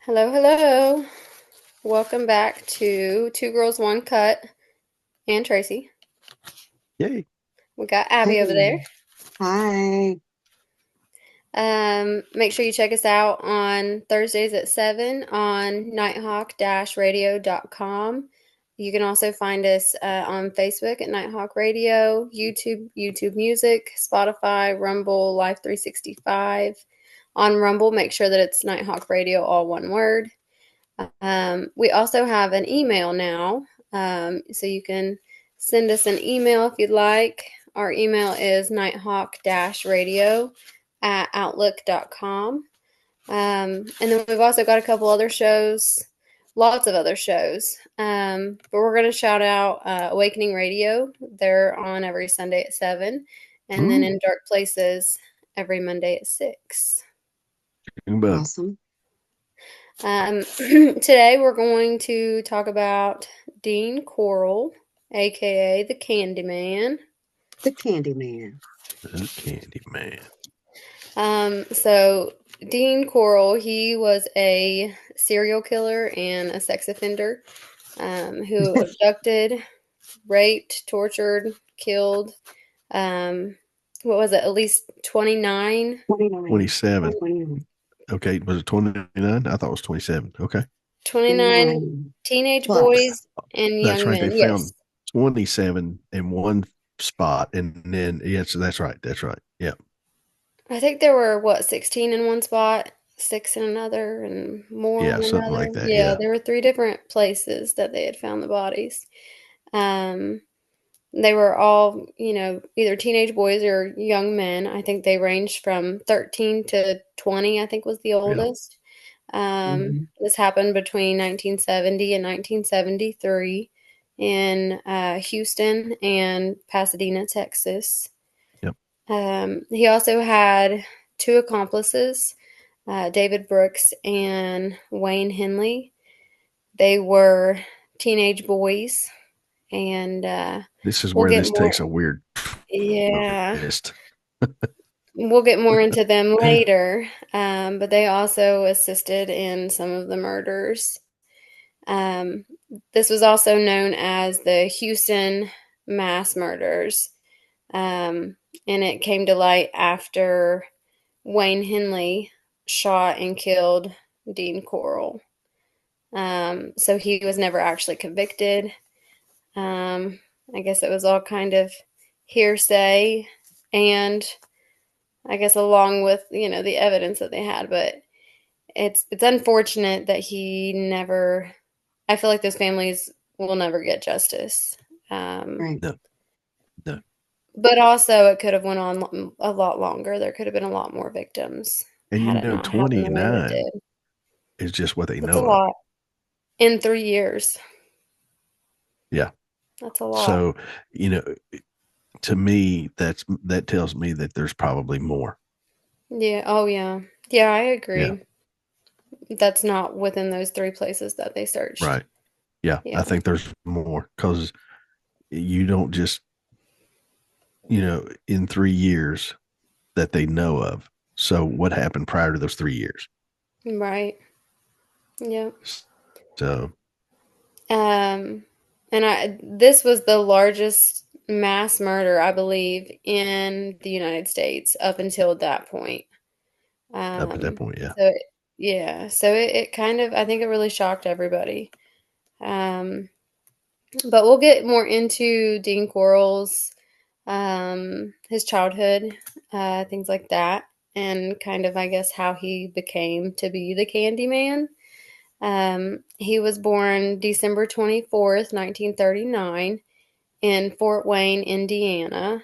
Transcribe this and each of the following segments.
Hello, hello. Welcome back to Two Girls, One Cut and Tracy. Yay. We got Abby over there. Hey, hi. Make sure you check us out on Thursdays at 7 on nighthawk-radio.com. You can also find us on Facebook at Nighthawk Radio, YouTube Music, Spotify, Rumble, Life 365. On Rumble, make sure that it's Nighthawk Radio, all one word. We also have an email now, so you can send us an email if you'd like. Our email is nighthawk-radio@outlook.com. And then we've also got a couple other shows, lots of other shows. But we're going to shout out Awakening Radio. They're on every Sunday at 7. And then Ooh, In Dark Places every Monday at 6. bug. Awesome. Today we're going to talk about Dean Coral, aka the Candyman. The Candyman. The Candy Man. So Dean Coral, he was a serial killer and a sex offender who abducted, raped, tortured, killed. What was it? At least 29. 29. 27. 29. Okay. Was it 29? I thought it was 27. Okay. 29 29 teenage plus. boys and That's young right. They men. Yes. found 27 in one spot. And then, yes, that's right. That's right. Yeah. I think there were, 16 in one spot, six in another, and more Yeah. in Something another. like that. Yeah, Yeah. there were three different places that they had found the bodies. Um, they were all, either teenage boys or young men. I think they ranged from 13 to 20, I think was the Yeah. oldest. Hmm. This happened between 1970 and 1973 in Houston and Pasadena, Texas. Yep. He also had two accomplices, David Brooks and Wayne Henley. They were teenage boys, and This is we'll where get this more. takes a weird Yeah, twist. we'll get more into them later. But they also assisted in some of the murders. Um, this was also known as the Houston mass murders, um, and it came to light after Wayne Henley shot and killed Dean Coral. So he was never actually convicted. Um, I guess it was all kind of hearsay, and I guess along with the evidence that they had, but it's unfortunate that he never. I feel like those families will never get justice. Um, Right. No, no. but also, it could have went on a lot longer. There could have been a lot more victims And had it not happened the way that it 29 did. is just what they That's a know of. lot in 3 years. Yeah. That's a lot. So, you know, to me, that tells me that there's probably more. Yeah. Oh, yeah. Yeah, I Yeah. agree. That's not within those three places that they searched. Right. Yeah, I Yeah. think there's more because you don't just, in 3 years that they know of. So what happened prior to those 3 years? Right. Yeah. So, Um, and this was the largest mass murder, I believe, in the United States up until that point. up at that Um, point, yeah. so yeah, so it kind of, I think it really shocked everybody. Um, but we'll get more into Dean Corll's, his childhood, things like that, and kind of, I guess, how he became to be the Candyman. He was born December 24th, 1939, in Fort Wayne, Indiana.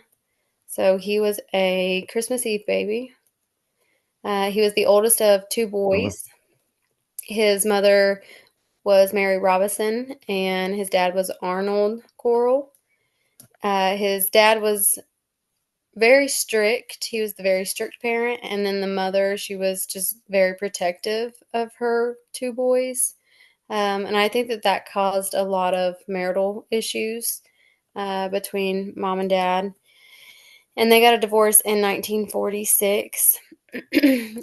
So he was a Christmas Eve baby. He was the oldest of two Oh, well. boys. His mother was Mary Robinson, and his dad was Arnold Corll. His dad was very strict. He was the very strict parent, and then the mother, she was just very protective of her two boys. And I think that that caused a lot of marital issues between mom and dad. And they got a divorce in 1946.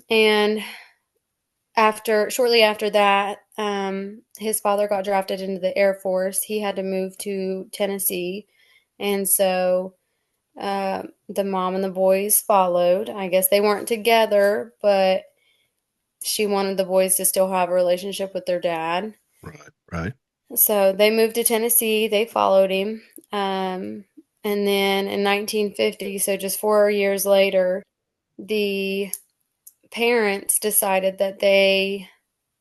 And shortly after that, his father got drafted into the Air Force. He had to move to Tennessee, and so the mom and the boys followed. I guess they weren't together, but she wanted the boys to still have a relationship with their dad. Right. Right. So they moved to Tennessee. They followed him. And then in 1950, so just 4 years later, the parents decided that they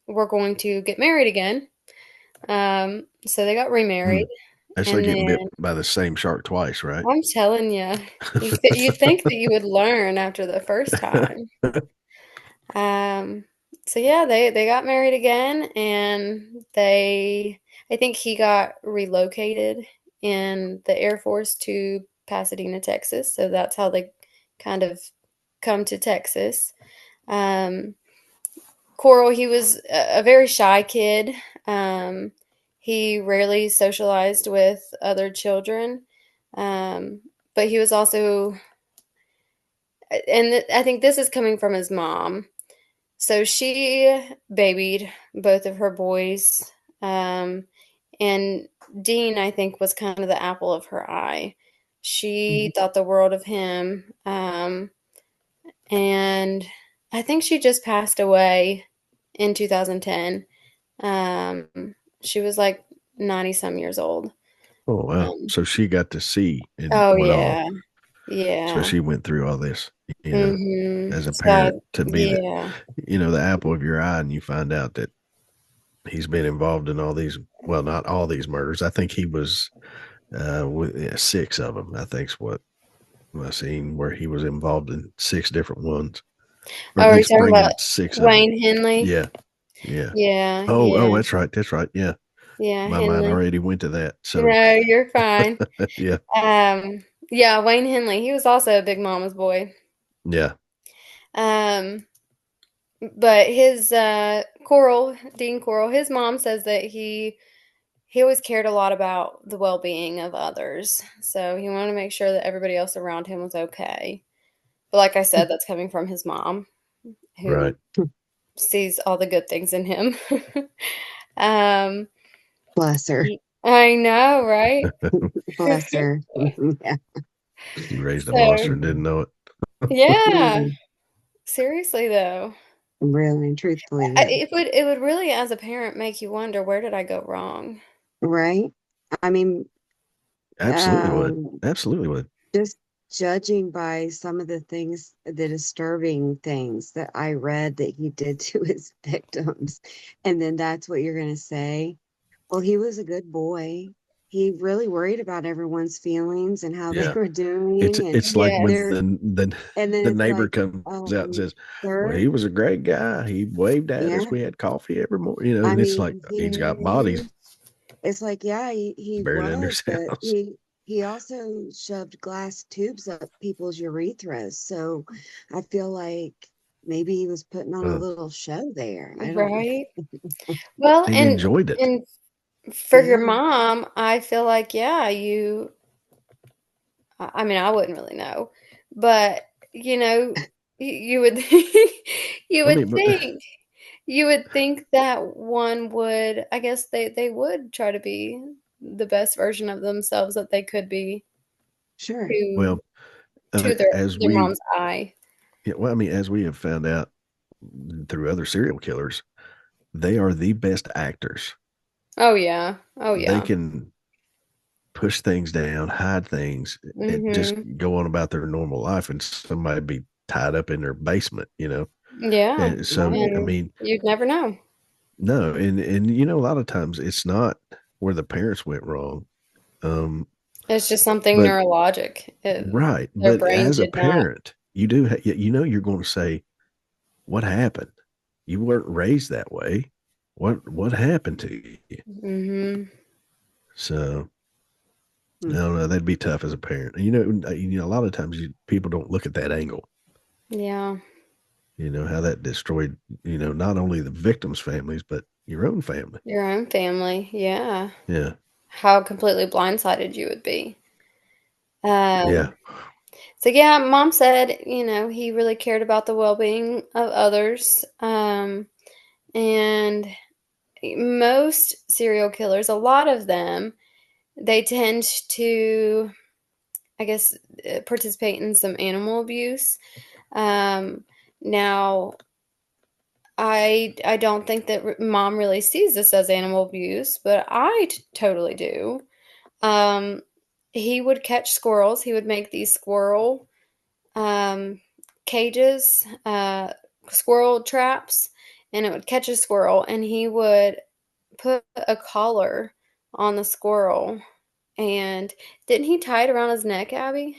were going to get married again. So they got remarried. That's like And getting bit then by the same shark twice, right? I'm telling you, you think that you would learn after the first time. Um, so yeah, they got married again, and I think he got relocated in the Air Force to Pasadena, Texas. So that's how they kind of come to Texas. Um, Coral, he was a very shy kid. Um, he rarely socialized with other children, but he was also, and I think this is coming from his mom. So she babied both of her boys. And Dean, I think, was kind of the apple of her eye. She thought the world of him. And I think she just passed away in 2010. She was like 90 some years old. Oh wow! Um, So she got to see it oh, all. yeah. So Yeah. she went through all this, Mm-hmm. as a parent So, to be yeah. the apple of your eye, and you find out that he's been involved in all these. Well, not all these murders. I think he was with 6 of them. I think's what I seen where he was involved in 6 different ones, or Oh, at are you least talking about bringing 6 of them. Wayne Henley? Yeah, yeah. Yeah, Oh, yeah, that's right. That's right. Yeah, yeah, my mind Henley. already went to that. So No, you're fine. yeah, Yeah, Wayne Henley. He was also a big mama's boy. yeah, Um, but his Coral, Dean Coral, his mom says that he always cared a lot about the well-being of others. So he wanted to make sure that everybody else around him was okay. But like I said, that's coming from his mom, right. who sees all the good things in him. um, Bless her. I know, right? Bless her. Yeah. He raised a monster So, and didn't know it. yeah, Mhm. seriously though, Really and truthfully, though. it would really, as a parent, make you wonder, where did I go wrong? Right? I mean, Absolutely would. um, Absolutely would. just judging by some of the things, the disturbing things that I read that he did to his victims, and then that's what you're going to say. Well, he was a good boy. He really worried about everyone's feelings and how they Yeah. were doing, and It's like when Yes, there, and then the it's neighbor like, comes out and says, "Well, sir, he was a great guy. He waved at us. yeah. We had coffee every morning." I And it's like mean, he's he got bodies it's like, yeah, he buried under was, his but house. he also shoved glass tubes up people's urethras. So I feel like maybe he was putting on a Uh, little show there. I don't, right. Well, and he enjoyed it. and for your yeah, mom, I feel like, yeah, I mean, I wouldn't really know, but you know, you would you I would mean, but think you would think that one would, I guess they would try to be the best version of themselves that they could be sure. to well, to as their we, mom's eye. yeah, well, I mean, as we have found out through other serial killers, they are the best actors. Oh yeah. Oh They yeah. can push things down, hide things, and just Mhm. go on about their normal life, and somebody be tied up in their basement, Yeah. And so, Right. I And mean, you'd never know. no, and a lot of times it's not where the parents went wrong, um, It's just something but neurologic. right, Their but brain as a did not. parent, you do, you're going to say, "What happened? You weren't raised that way. What happened to you?" Mhm. So I Hmm. don't know. That'd be tough as a parent. A lot of times people don't look at that angle. Yeah. How that destroyed, not only the victims' families, but your own family. Your own family. Yeah. Yeah. How completely blindsided you would be. Yeah. Um, so yeah, mom said, he really cared about the well-being of others. And most serial killers, a lot of them, they tend to, I guess, participate in some animal abuse. Um, Now, I don't think that mom really sees this as animal abuse, but I totally do. Um, he would catch squirrels. He would make these squirrel um, cages, squirrel traps, and it would catch a squirrel, and he would put a collar on the squirrel. And didn't he tie it around his neck, Abby?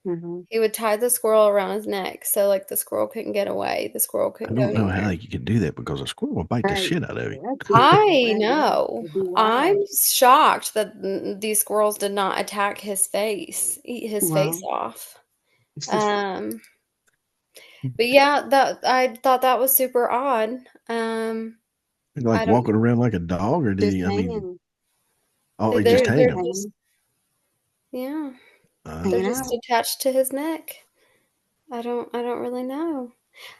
Hmm. He would tie the squirrel around his neck so like the squirrel couldn't get away. The squirrel I couldn't go don't know how anywhere. you can do that because a squirrel will bite the Right. shit out of you. That's I right. Yeah. know. It'd be I'm wild. shocked that these squirrels did not attack his face, eat his face Well, off. Um, but yeah, that I thought that was super odd. I Like don't. walking around like a dog, or did just he? I mean, hanging, oh, he just just They're hanging. just hanging, yeah, they're hanging Oh, just out. attached to his neck. I don't really know.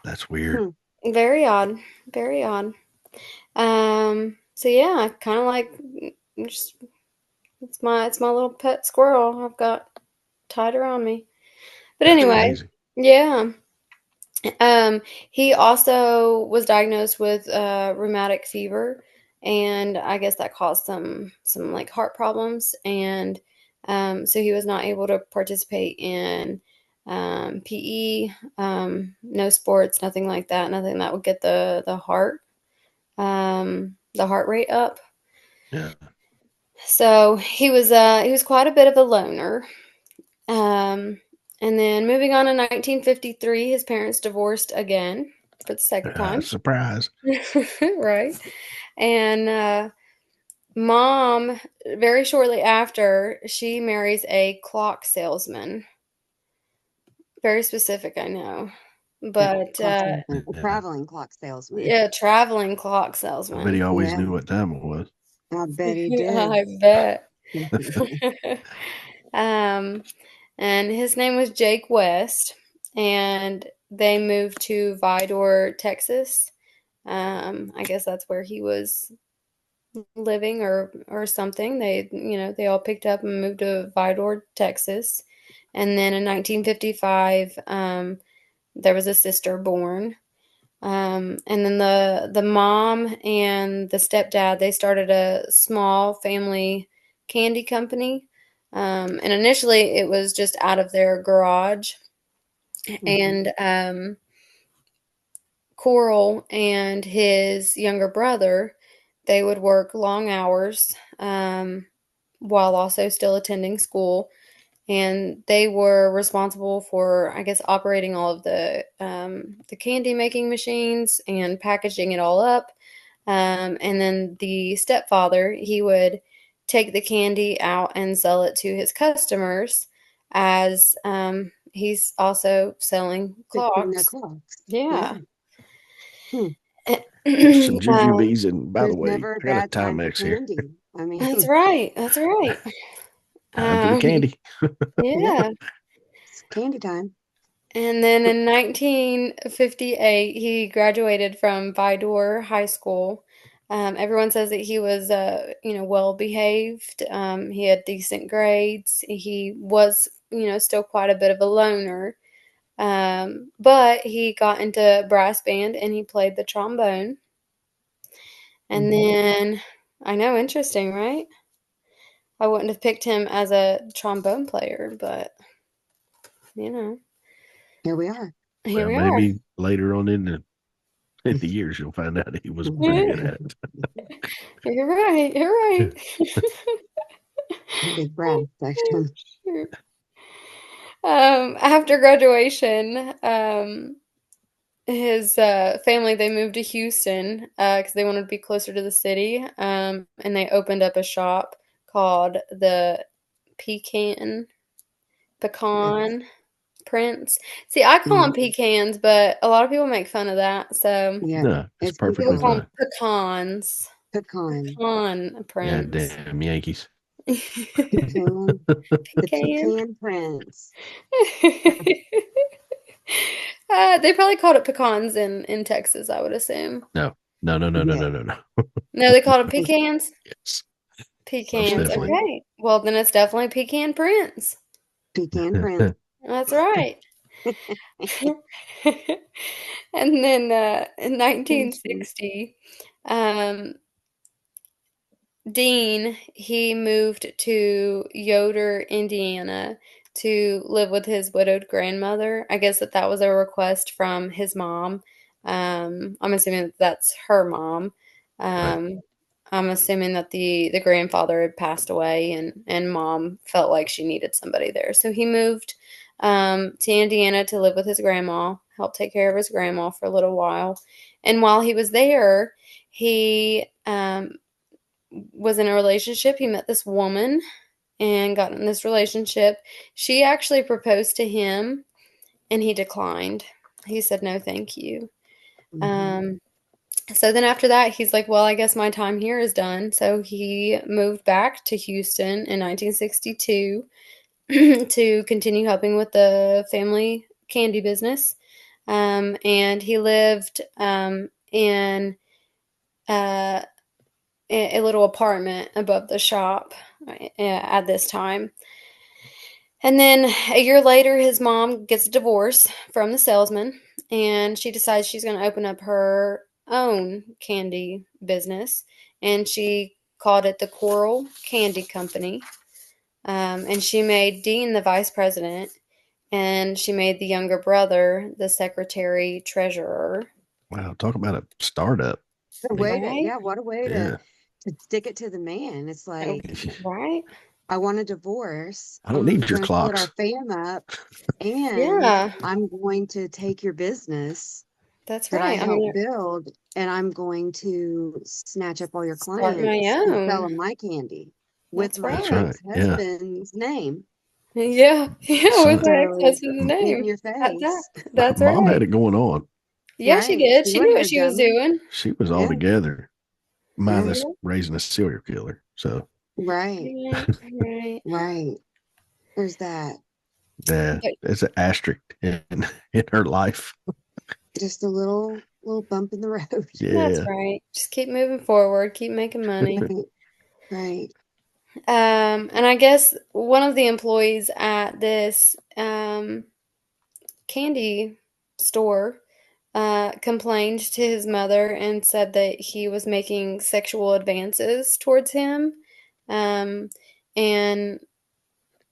that's weird. Hmm. Very odd. Very odd. So yeah, kind of like just it's my little pet squirrel I've got tied around me. But That's anyway, crazy. yeah. He also was diagnosed with rheumatic fever, and I guess that caused some like heart problems, and so he was not able to participate in PE, no sports, nothing like that, nothing that would get the heart rate up. Yeah. So he was quite a bit of a loner. Um, and then moving on in 1953, his parents divorced again for the second time. Surprise. Right. And mom, very shortly after, she marries a clock salesman. Very specific, I know. Yeah, But clock salesman, a Yeah. traveling clock salesman. yeah, traveling clock I bet he salesman. always Yeah, knew what time it was. I bet he did. I bet. um, and his name was Jake West, and they moved to Vidor, Texas. I guess that's where he was living or something. They all picked up and moved to Vidor, Texas. And then in 1955, there was a sister born. And then the mom and the stepdad, they started a small family candy company. And initially it was just out of their garage. Hmm. And Coral and his younger brother, they would work long hours while also still attending school. And they were responsible for, I guess, operating all of the candy making machines and packaging it all up. And then the stepfather, he would take the candy out and sell it to his customers as he's also selling Fixing their clocks. clocks. Yeah. Yeah. Hmm. There's some Um, jujubes, and by the There's way, never a I got a bad time for Timex here. candy. I mean, that's right. That's right. Time for the Um, candy. yeah, yeah. it's candy time. And then in 1958, he graduated from Vidor High School. Everyone says that he was, well behaved. He had decent grades. He was, still quite a bit of a loner. But he got into brass band and he played the trombone. And Hmm. then, I know, interesting, right? I wouldn't have picked him as a trombone player, but, you know, Here we are. here Well, we are. maybe later on in the years you'll find out he was pretty good at it. You're right. You're right. Big brass section. Sure. After graduation, his family they moved to Houston because they wanted to be closer to the city, and they opened up a shop called the Pecan Pecan Prince. See, I call them Mhm. pecans, but a lot of people make fun of that, so Yeah, No, it's it's people perfectly call pecan. them fine. pecans. Pecan. Pecan God Prince. damn Yankees. Pecan. The Pecan. pecan prince. They probably called it pecans in Texas, I would assume. No. No, no, no, no, Yeah. no, no, no. No, they called them pecans? Yes, most Pecans, definitely. okay. Well, then it's definitely Pecan Prince. Pecan Prince. That's right. And then in Mhm. 1960, um, Dean, he moved to Yoder, Indiana to live with his widowed grandmother. I guess that was a request from his mom. I'm assuming that that's her mom. Right. I'm assuming that the grandfather had passed away and mom felt like she needed somebody there. So he moved to Indiana to live with his grandma, help take care of his grandma for a little while. And while he was there, he was in a relationship. He met this woman and got in this relationship. She actually proposed to him and he declined. He said, no, thank you. Mhm. Um, so then after that, he's like, well, I guess my time here is done. So he moved back to Houston in 1962 to continue helping with the family candy business. And he lived in uh, a little apartment above the shop at this time. And then a year later, his mom gets a divorce from the salesman, and she decides she's going to open up her own candy business. And she called it the Coral Candy Company. And she made Dean the vice president, and she made the younger brother the secretary treasurer. Wow. Talk about a startup. What a I mean, way to, Right? yeah, what a way yeah. to stick it to the man. It's like, Right? I want a divorce. I don't I'm need your going to split our clocks. fam up, and Yeah, I'm going to take your business that's that I right. I'm helped going to build, and I'm going to snatch up all your start my clients and sell own. them my candy with That's my That's right. right. Yeah. ex-husband's name. Yeah, yeah, with So my So ex-husband's in name your at that. face, That's mom right. had it going on. Yeah, she right? did. She She knew wasn't what no she was dummy. doing. She was all Yeah, together, yeah, minus Yep. raising a serial killer. So right, Right, right. right. There's that. yeah, But it's an asterisk in her life. Just a little bump in the road. that's Yeah. right. Just keep moving forward, keep making money. Right, right. And I guess one of the employees at this candy store complained to his mother and said that he was making sexual advances towards him. Um, and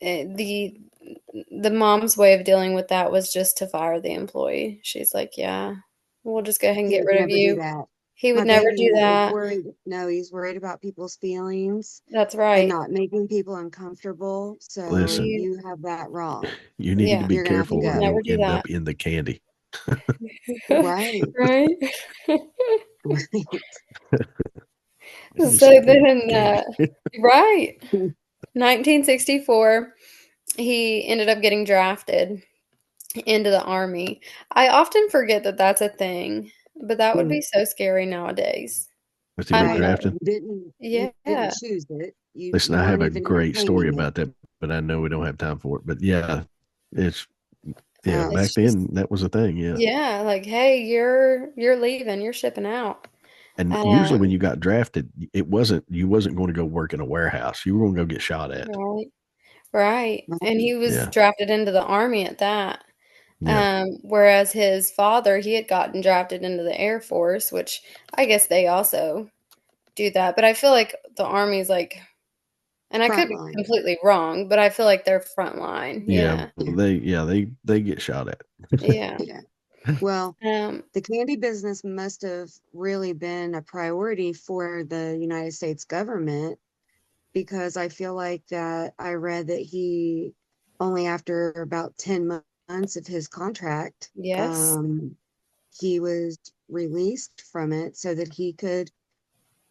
the mom's way of dealing with that was just to fire the employee. She's like, "Yeah, we'll just go ahead and He get would rid of never do you." that. He would My never do baby is that. worried. No, he's worried about people's feelings That's and right. not making people uncomfortable. So Listen, You, you have that wrong. you need to yeah, be You're gonna have to careful he or would go. never you'll do end that. up in the candy. Right, Right. right. Maybe So some people then, candy. right, 1964, he ended up getting drafted into the army. I often forget that that's a thing, but that would be so scary nowadays. Was he I get don't Right. know. drafted? You didn't Yeah, choose it. Listen, You I have weren't a even great story entertaining it. about that, but I know we don't have time for it. But yeah, it's yeah, Oh, back it's just then that was a thing, yeah. yeah, like, hey, you're leaving, you're shipping out. And usually when Um, you got drafted, you wasn't going to go work in a warehouse. You were going to go get shot at. right, right. And right. he was Yeah. drafted into the army at that. Yeah. Whereas his father, he had gotten drafted into the Air Force, which I guess they also do that. But I feel like the Army's like, and I could be Frontline. completely wrong, but I feel like they're frontline. Yeah, Yeah. Yeah. they get shot at. Yeah. Yeah. Well, Um, the candy business must have really been a priority for the United States government, because I feel like that I read that he only after about 10 months of his contract, yes. he was released from it so that he could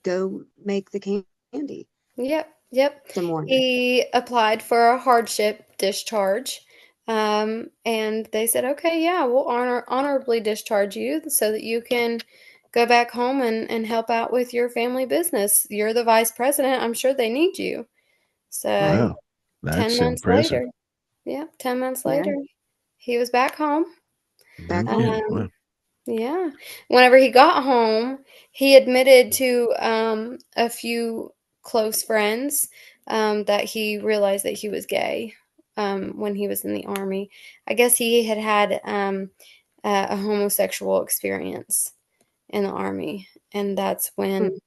go make the candy Yep. Yep. some more. He applied for a hardship discharge. And they said, okay, yeah, we'll honorably discharge you so that you can go back home and help out with your family business. You're the vice president. I'm sure they need you. So Right. Wow. 10 That's months impressive. later, yeah, 10 months Yeah. later, he was back home. Back No home. kidding. Um, Wow. Yeah. Whenever he got home, he admitted to a few close friends that he realized that he was gay when he was in the army. I guess he had had a homosexual experience in the army, and that's Hmm. when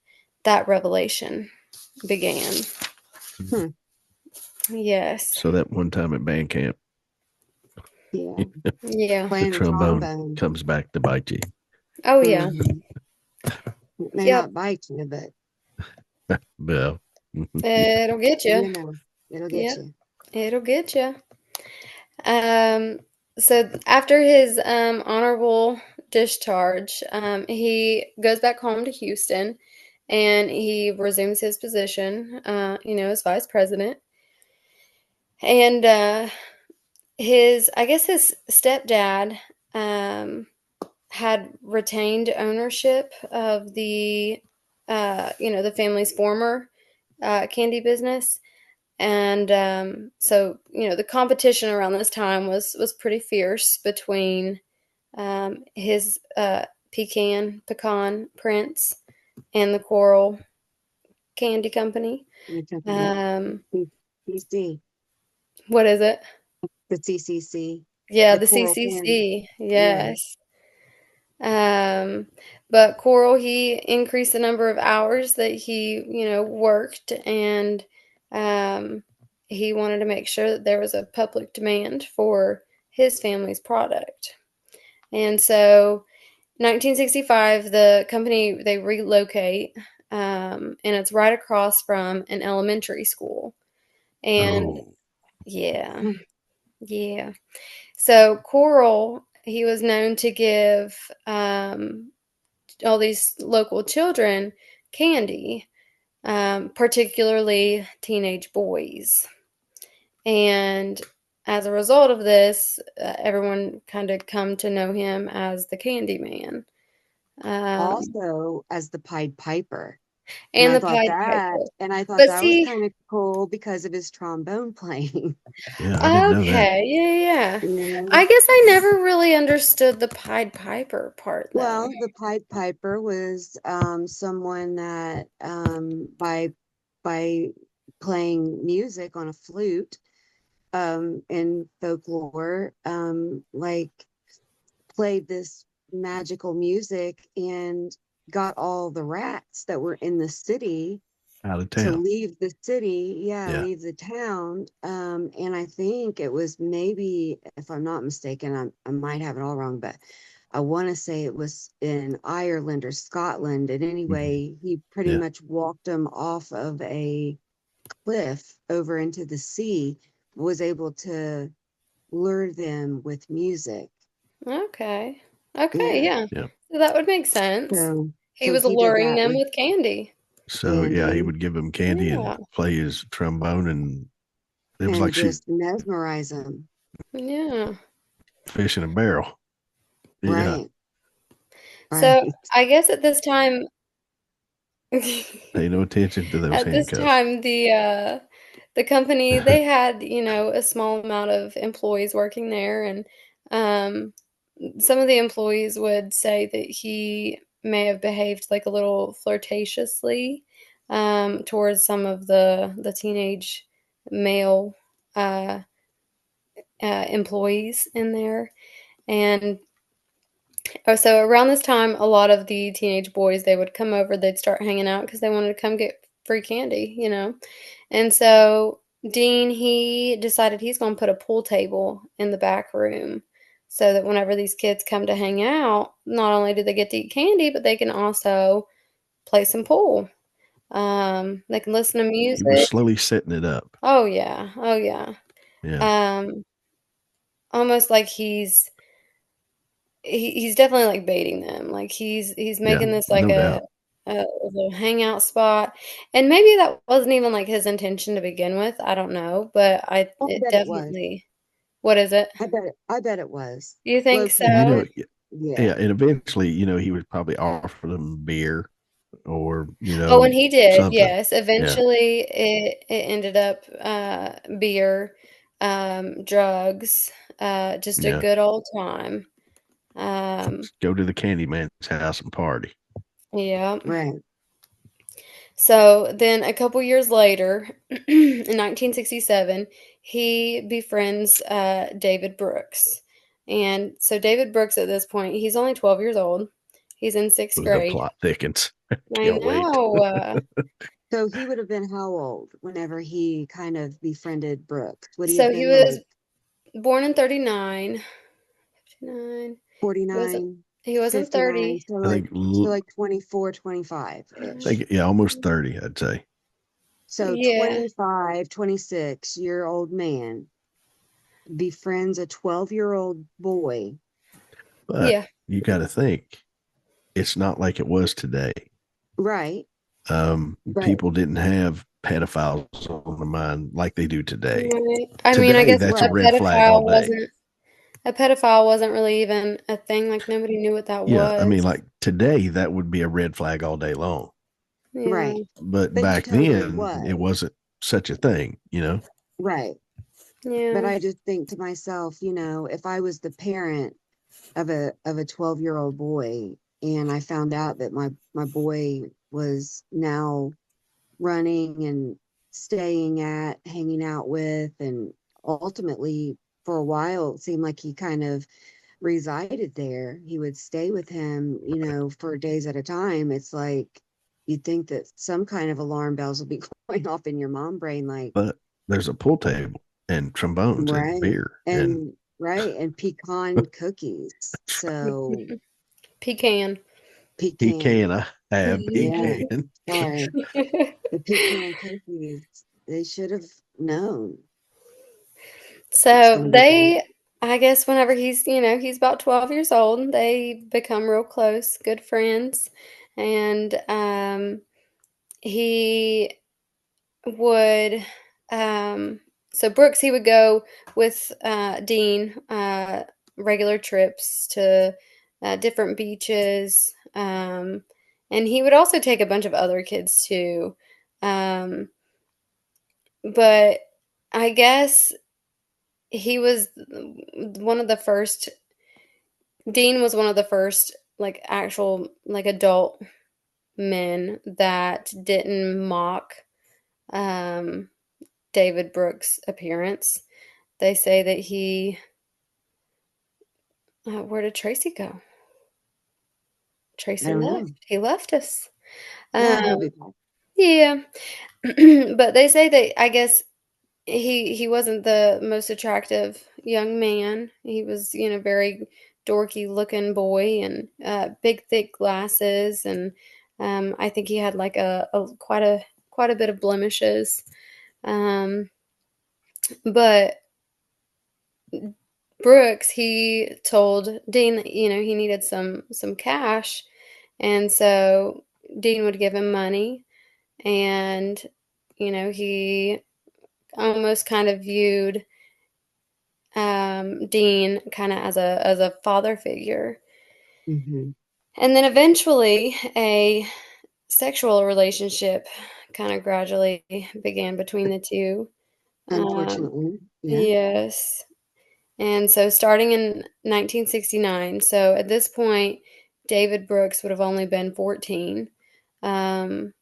that revelation began. Hmm. Yes. So that one time at band camp, Yeah. Yeah. the Playing the trombone trombone. comes back to bite you. Oh, yeah. Hmm. It may Yep. not bite you, but Well, It'll get you. you know, it'll get Yep. you. It'll get you. Um, so after his honorable discharge, he goes back home to Houston and he resumes his position, as vice president. And I guess his stepdad um, had retained ownership of the family's former candy business. And so, the competition around this time was pretty fierce between his pecan prince and the Coral Candy Company. The company. Um, CCC. what is it? The CCC. Yeah, The the Coral Candy. CCC. Yeah. Yes. Um, but Coral, he increased the number of hours that he, worked, and um, he wanted to make sure that there was a public demand for his family's product. And so, 1965, the company they relocate, and it's right across from an elementary school. And oh, yeah, Hmm. yeah. So Coral, he was known to give all these local children candy, particularly teenage boys. And as a result of this, everyone kind of come to know him as the Candy Man, Also as the Pied Piper. And and the Pied Piper. I thought But that was see, kind of cool because of his trombone playing. yeah, I didn't know that. okay, yeah. You know? I guess I never really understood the Pied Piper part, though. Well, the Pied Piper was someone that by playing music on a flute in folklore, like played this magical music and got all the rats that were in the city Out of to town. leave the city, yeah, Yeah. leave the town. And I think it was, maybe, if I'm not mistaken, I might have it all wrong, but I want to say it was in Ireland or Scotland. And Mhm. anyway, he pretty Yeah. much walked them off of a cliff over into the sea, was able to lure them with music. Okay. Okay, Yeah. yeah. Yeah. So that would make sense. So He so was he did alluring that them with with candy. So yeah, he candy would give him candy and Yeah. play his trombone, and it was and like shoot just mesmerize them. Yeah. fish in a barrel. Yeah. Right. So Right. I guess at this time, Pay no attention to those at this handcuffs. time, the company they had, a small amount of employees working there, and um, some of the employees would say that he may have behaved like a little flirtatiously towards some of the teenage male uh, employees in there, and so around this time, a lot of the teenage boys they would come over, they'd start hanging out because they wanted to come get free candy. And so Dean he decided he's going to put a pool table in the back room so that whenever these kids come to hang out, not only do they get to eat candy, but they can also play some pool. They can listen to He was music. slowly setting it up. Oh yeah, oh yeah. Yeah. Um, almost like he's definitely like baiting them. Like he's Yeah. making this like No a doubt. a little hangout spot. And maybe that wasn't even like his intention to begin with. I don't know, but I I it bet it was. definitely. What is it? I bet it was. You think Low And key. so? Yeah. yeah, and eventually, he would probably offer them beer or, Oh, and he did. something. Yes. Yeah. Eventually it ended up beer, drugs, just a Yeah. good old time. Go to the Candyman's house and party. Yeah. Right. So then a couple years later, in 1967, he befriends David Brooks. And so David Brooks at this point, he's only 12 years old. He's in sixth Ooh, the grade. plot thickens. I Can't wait. know. So he would have been how old whenever he kind of befriended Brooks? Would he have So he been was like born in 39, 59. He wasn't 49, he wasn't 59? 30. I think, So like 24, 25 ish. yeah, almost 30, I'd say. So Yeah. 25, 26-year old man befriends a 12-year-old boy. But Yeah. you got to think, it's not like it was today. Right. But People didn't have pedophiles on the mind like they do today. Right. I mean, I Today, guess that's a right. red flag all day. a pedophile wasn't really even a thing. Like nobody knew what that Yeah, I mean, was. like today, that would be a red flag all day long. Yeah. Right. But But he back totally then, it was. wasn't such a thing, you know? Right. But Yeah. I just think to myself, if I was the parent of a 12-year-old boy and I found out that my boy was now running and staying at, hanging out with, and ultimately for a while it seemed like he kind of resided there. He would stay with him, for days at a time. It's like you'd think that some kind of alarm bells will be going off in your mom brain, like, But there's a pool table and trombones and right. beer and And right, and pecan cookies. So Pecan. pecan. pecan. I have Yeah, pecan. sorry. The pecan cookies. They should have known it's So gonna be bad. they, I guess, whenever he's about 12 years old, they become real close, good friends, and he would, um, so Brooks, he would go with Dean regular trips to different beaches, and he would also take a bunch of other kids too. Um, but I guess he was one of the first, Dean was one of the first, like, actual, like, adult men that didn't mock um, David Brooks' appearance. They say that where did Tracy go? I Tracy don't left. know. He left us. Yeah, he'll Um, be back. yeah. But they say that, I guess, he wasn't the most attractive young man. He was, very dorky looking boy and big thick glasses, and I think he had like a quite a bit of blemishes. Um, but Brooks, he told Dean that, he needed some cash, and so Dean would give him money, and he almost kind of viewed Dean kind of as a father figure. Hmm. And then eventually a sexual relationship kind of gradually began between the two. Um, Unfortunately, yeah. yes. And so starting in 1969, so at this point, David Brooks would have only been 14. Um,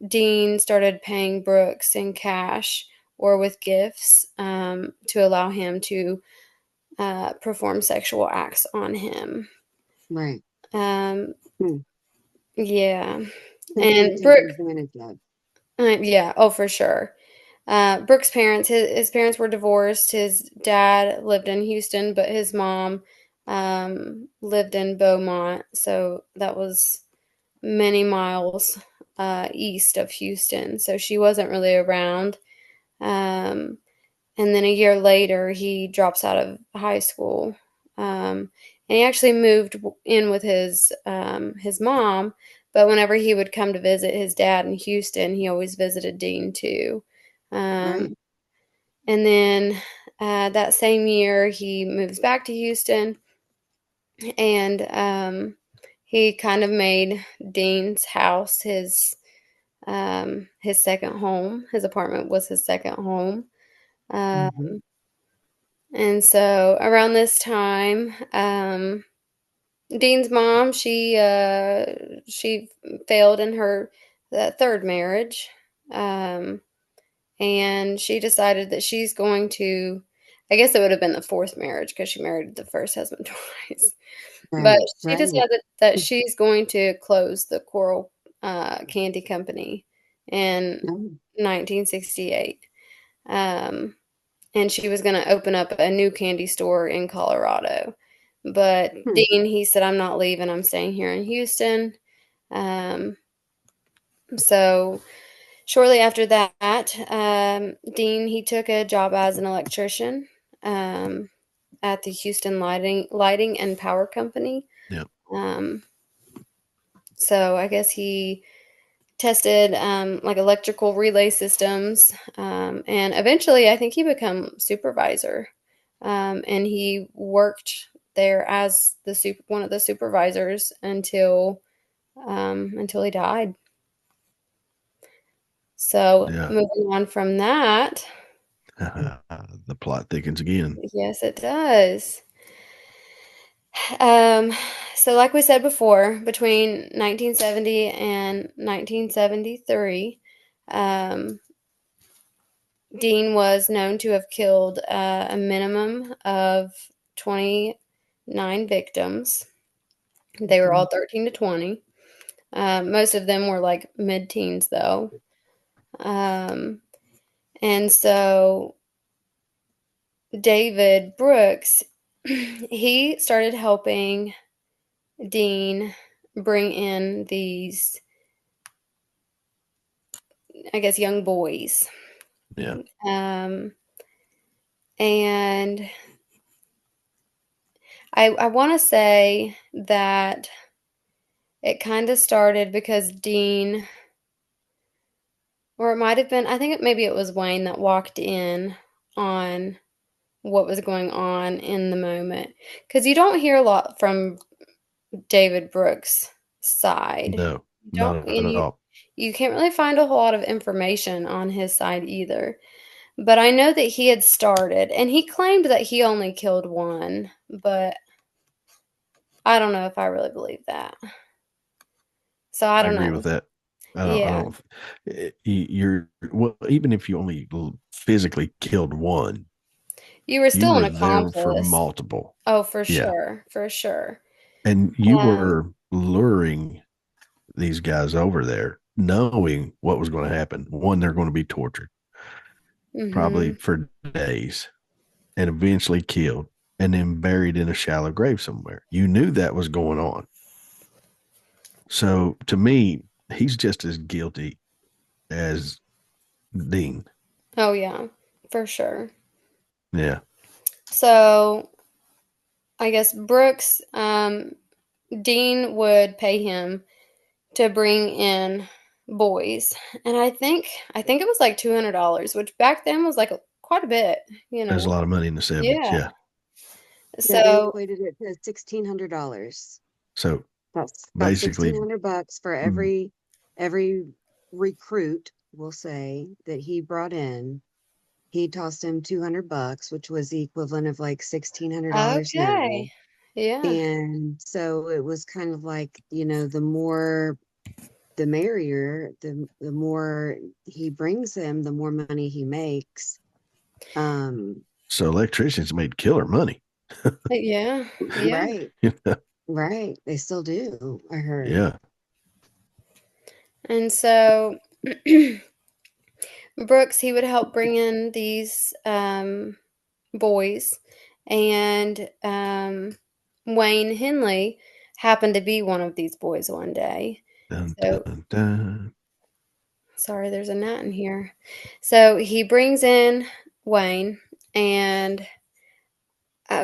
Dean started paying Brooks in cash or with gifts to allow him to perform sexual acts on him. Right. Um, Hmm. yeah. Simply And taken advantage of. Yeah, oh, for sure. Brooks' parents, his parents were divorced. His dad lived in Houston, but his mom lived in Beaumont, so that was many miles east of Houston. So she wasn't really around. Um, and then a year later, he drops out of high school, and he actually moved in with his mom. But whenever he would come to visit his dad in Houston, he always visited Dean too. Right. Um, and then that same year, he moves back to Houston, and he kind of made Dean's house his second home. His apartment was his second home. Hmm. And so around this time, Dean's mom, she failed in her that third marriage, um, and she decided that she's going to. I guess it would have been the fourth marriage because she married the first husband twice. But Right, she right. decided that she's going to close the Coral Candy Company in Oh, 1968. Um, and she was going to open up a new candy store in Colorado. But hmm. Dean, he said, I'm not leaving. I'm staying here in Houston. Um, so shortly after that, Dean, he took a job as an electrician um, at the Houston Lighting and Power Company. Yep. Um, so I guess he tested like electrical relay systems, and eventually I think he became supervisor, and he worked there as one of the supervisors until he died. So Yeah. moving on from that, The plot thickens again. yes, it does. Um, so like we said before, between 1970 and 1973, um, Dean was known to have killed a minimum of 29 victims. They were all 13 to 20. Most of them were like mid teens, though. Um, and so David Brooks, he started helping Dean bring in these, I guess, young boys. Yeah. Um, and I want to say that it kind of started because Dean, or it might have been, I think maybe it was Wayne that walked in on what was going on in the moment. Because you don't hear a lot from David Brooks' side. No, You don't, not and at all. you can't really find a whole lot of information on his side either. But I know that he had started, and he claimed that he only killed one, but I don't know if I really believe that. So I I don't agree with know. that. I Yeah. don't. You're well, even if you only physically killed one, You were you still an were there for accomplice. multiple. Oh, for Yeah, sure, for sure. and you Um, were luring these guys over there, knowing what was going to happen. One, they're going to be tortured, probably mhm. for days, and eventually killed, and then buried in a shallow grave somewhere. You knew that was going on. So to me, he's just as guilty as Dean. Oh yeah, for sure. Yeah. So I guess Brooks, Dean would pay him to bring in boys, and I think it was like $200, which back then was like quite a bit, you There's a know. lot of money in the 70s. Yeah. Yeah. Yeah, they So, equated it to $1,600. So That's about basically, 1,600 bucks for mm, every recruit, we'll say, that he brought in. He tossed him 200 bucks, which was the equivalent of like $1,600 now. okay. Yeah. And so it was kind of like, the more the merrier, the more he brings him, the more money he makes. Um, so electricians made killer money. Yeah. Yeah. right, right. They still do, I heard. Yeah. And so Brooks, he would help bring in these boys, and Wayne Henley happened to be one of these boys one day. Dun, So, dun, dun. sorry, there's a gnat in here. So he brings in Wayne, and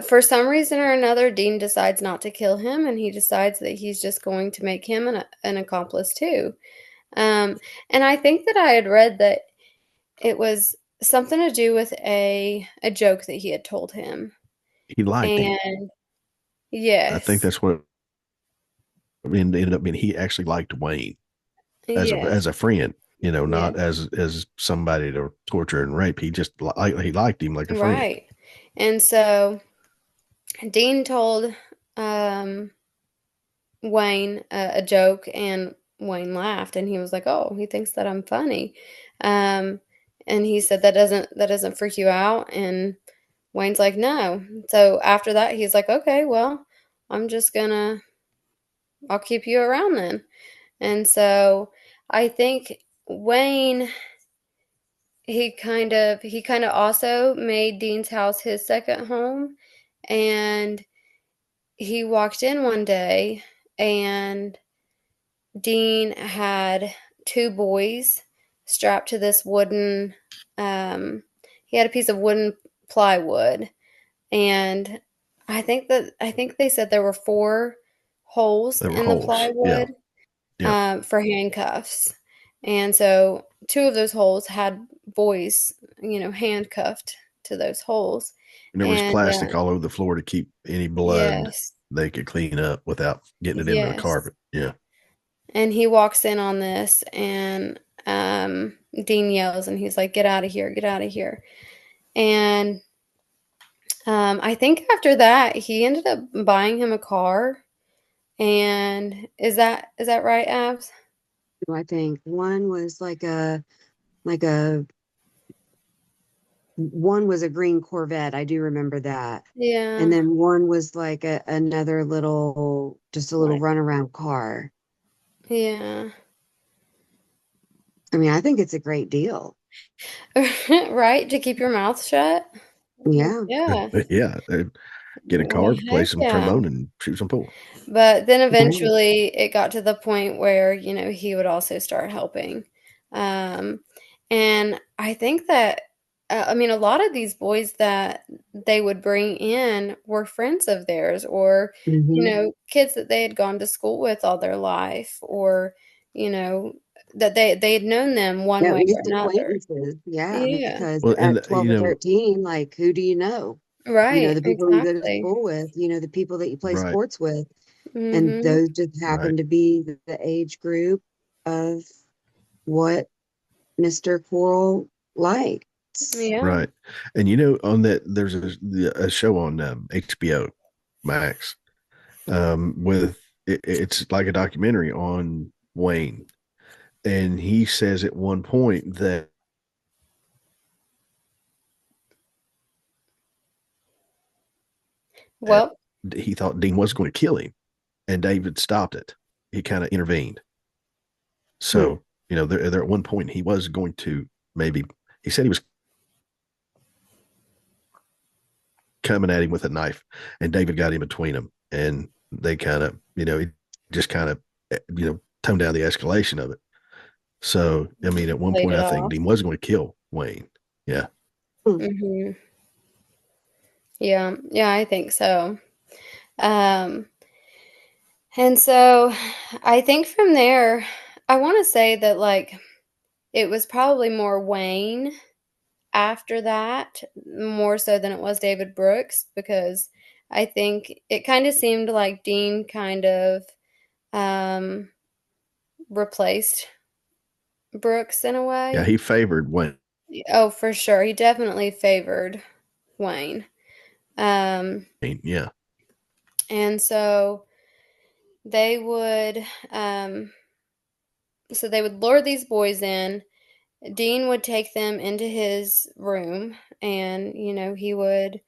for some reason or another, Dean decides not to kill him, and he decides that he's just going to make him an accomplice too. Um, and I think that I had read that it was something to do with a joke that he had told him. He liked him. And I think yes. that's what ended up being. He actually liked Wayne Yes. as a friend, Yeah. not as somebody to torture and rape. He just he liked him like a friend. Right. And so Dean told um Wayne a joke, and Wayne laughed, and he was like, "Oh, he thinks that I'm funny." Um, and he said, "That doesn't freak you out?" And Wayne's like, "No." So after that, he's like, "Okay, well, I'm just gonna I'll keep you around then." And so I think Wayne he kind of also made Dean's house his second home, and he walked in one day, and Dean had two boys strapped to this wooden he had a piece of wooden plywood, and I think they said there were four holes There were in the holes. Yeah. plywood Yeah. for handcuffs. And so two of those holes had boys, handcuffed to those holes. And there was And plastic all over the floor to keep any blood yes, they could clean up without getting it into the yes. carpet. Yeah. And he walks in on this, and Dean yells, and he's like, "Get out of here, get out of here." And I think after that, he ended up buying him a car. And is that right, Abs? I think one was like a one was a green Corvette. I do remember that. And Yeah, then one was like another little, just a little like runaround car. yeah. I mean, I think it's a great deal. Right? To keep your mouth shut? Yeah. Yeah. Yeah. Get a Well, car, play heck some yeah. trombone, and shoot some pool. But then Right. eventually it got to the point where, he would also start helping. Um, and I think that, I mean, a lot of these boys that they would bring in were friends of theirs, or, Hmm. kids that they had gone to school with all their life, or, you know, that they had known them one At way or least another. acquaintances. Yeah. Yeah. Because Well, and at 12 or 13, like, who do you know? Right. The people you go to Exactly. school with, the people that you play right, sports with. And Mhm. those just right, happen to be the age group of what Mr. Coral likes. Yeah. right. And on that, there's a show on HBO Max with it's like a documentary on Wayne, and he says at one point that Well, he thought Dean was going to kill him, and David stopped it. He kind of intervened. Hmm. So, there at one point he was going to maybe, he said he was coming at him with a knife, and David got in between them, and they kind of, it just kind of, toned down the escalation of it. So, I mean, at one played point, it I think off. Dean was going to kill Wayne. Yeah. Hmm. Mhm. Yeah. Yeah, I think so. Um, and so I think from there, I want to say that like it was probably more Wayne after that, more so than it was David Brooks, because I think it kind of seemed like Dean kind of um replaced Brooks in a Yeah. way. He favored Wayne. Oh, for sure. He definitely favored Wayne. Um, Yeah. and they would, um, they would lure these boys in. Dean would take them into his room, and he would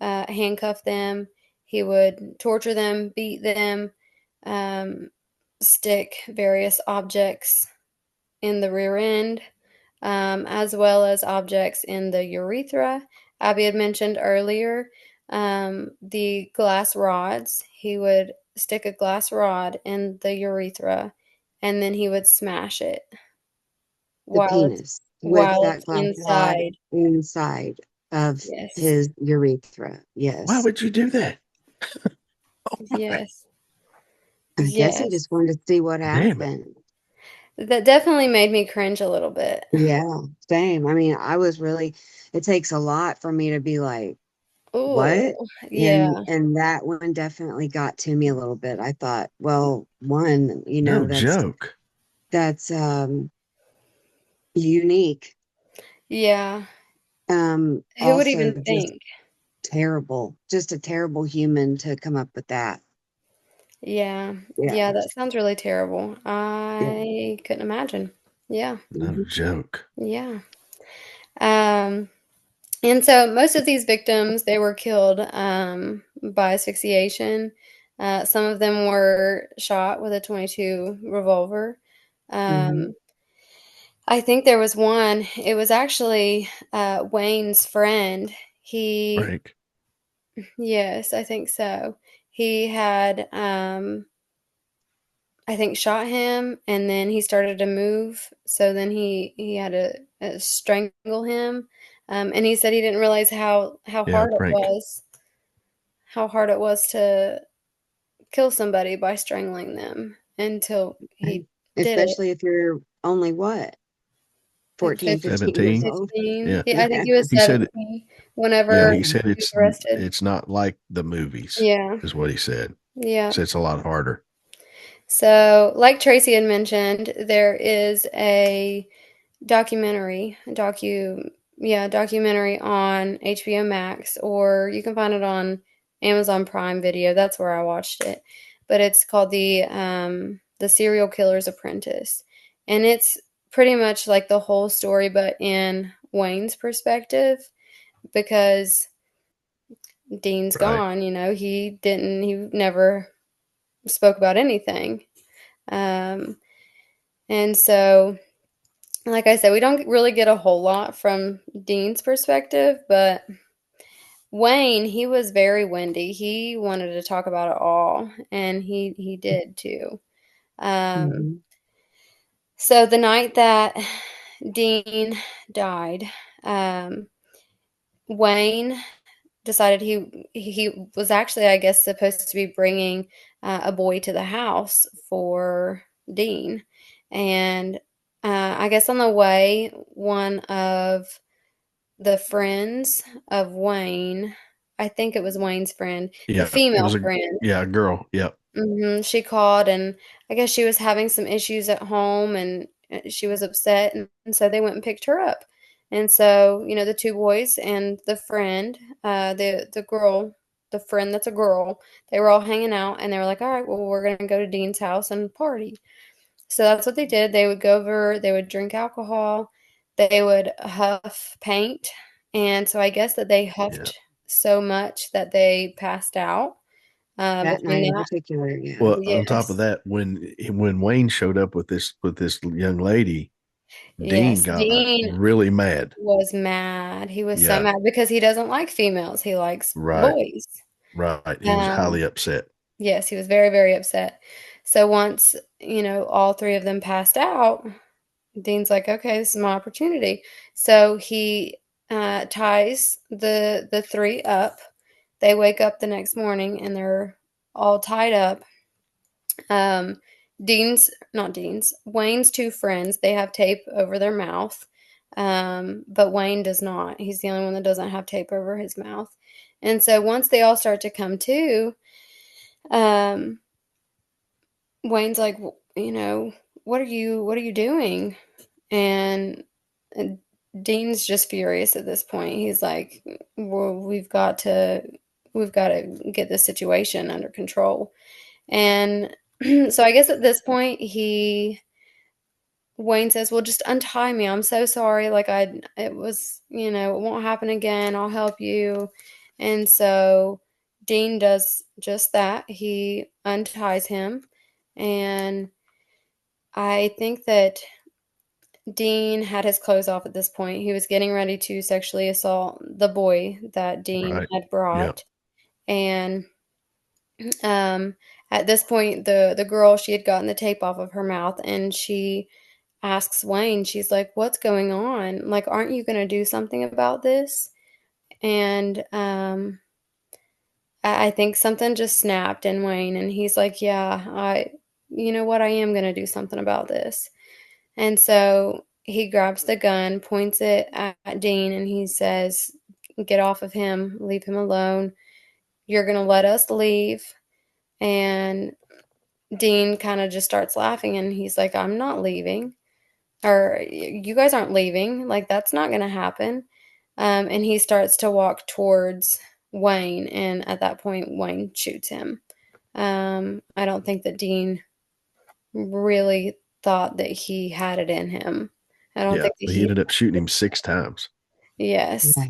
handcuff them. He would torture them, beat them, um, stick various objects in the rear end, as well as objects in the urethra. Abby had mentioned earlier the glass rods. He would stick a glass rod in the urethra, and then he would smash it The while it's penis with while that it's glass rod inside. inside of Yes. his urethra. Why Yes. would you do that? Oh, my. Yes. I guess he Yes. just wanted to see what Damn it. happened. That definitely made me cringe a little bit. Yeah, same. I mean, it takes a lot for me to be like, Oh, what? And yeah. that one definitely got to me a little bit. I thought, well, one, No joke. that's unique. Yeah. Who would Also even just think? terrible. Just a terrible human to come up with that. Yeah. Yeah. Yeah, that sounds really terrible. Yeah. I couldn't imagine. Yeah. Not a Mhm. joke. Yeah. Um, and so most of these victims, they were killed by asphyxiation. Some of them were shot with a 22 revolver. Mhm. Um, I think there was one, it was actually Wayne's friend. He, Frank. yes, I think so. He had, I think, shot him, and then he started to move. So then he had to strangle him, and he said he didn't realize Yeah, Frank. how hard it was to kill somebody by strangling them until he And did it. especially if you're only what? Like 14, 15, 15 years 17. old? 15. Yeah. Yeah, I think Yeah. he was He said 17 yeah, whenever he Yeah. said he was arrested. it's not like the movies, Yeah, is what he said. He yeah. said it's a lot harder. So, like Tracy had mentioned, there is a documentary on HBO Max, or you can find it on Amazon Prime Video. That's where I watched it. But it's called the Serial Killer's Apprentice. And it's pretty much like the whole story, but in Wayne's perspective, because Dean's Right. gone, he never spoke about anything. Um, and so, like I said, we don't really get a whole lot from Dean's perspective, but Wayne, he was very windy. He wanted to talk about it all, and he did too. Um, Mhm. so the night that Dean died, Wayne decided he was actually, I guess, supposed to be bringing a boy to the house for Dean, and I guess on the way, one of the friends of Wayne, I think it was Wayne's friend, the Yeah. It female was friend, a girl. Yep. she called, and I guess she was having some issues at home, and she was upset, and so they went and picked her up. And so, the two boys and the friend, the girl, the friend that's a girl, they were all hanging out, and they were like, "All right, well, we're gonna go to Dean's house and party." So that's what they did. They would go over, they would drink alcohol, they would huff paint, and so I guess that they Yeah. huffed so much that they passed out. That Between night in that, particular, yeah. Well, on top of yes, that, when Wayne showed up with this young lady, Dean yes, got Dean really mad. was mad. He was so Yeah. mad because he doesn't like females. He likes Right. boys. Right. He was Um, highly upset. yes, he was very, very upset. So once, all three of them passed out, Dean's like, okay, this is my opportunity. So he ties the three up. They wake up the next morning and they're all tied up. Um, not Dean's, Wayne's two friends, they have tape over their mouth. But Wayne does not. He's the only one that doesn't have tape over his mouth. And so once they all start to come to, um, Wayne's like, what are you doing? And Dean's just furious at this point. He's like, well, we've got to get this situation under control. And so I guess at this point, Wayne says, "Well, just untie me. I'm so sorry. Like it was, it won't happen again. I'll help you." And so Dean does just that. He unties him, and I think that Dean had his clothes off at this point. He was getting ready to sexually assault the boy that Dean Right. had Yep. brought. And um, at this point, the girl, she had gotten the tape off of her mouth, and she asks Wayne, she's like, "What's going on? Like, aren't you going to do something about this?" And I think something just snapped in Wayne, and he's like, "Yeah, you know what? I am going to do something about this." And so he grabs the gun, points it at Dean, and he says, "Get off of him, leave him alone. You're going to let us leave." And Dean kind of just starts laughing, and he's like, "I'm not leaving, or you guys aren't leaving. Like, that's not going to happen." And he starts to walk towards Wayne, and at that point, Wayne shoots him. I don't think that Dean really thought that he had it in him. I don't Yeah, think that he he. ended up shooting him 6 times, Yes. Yeah,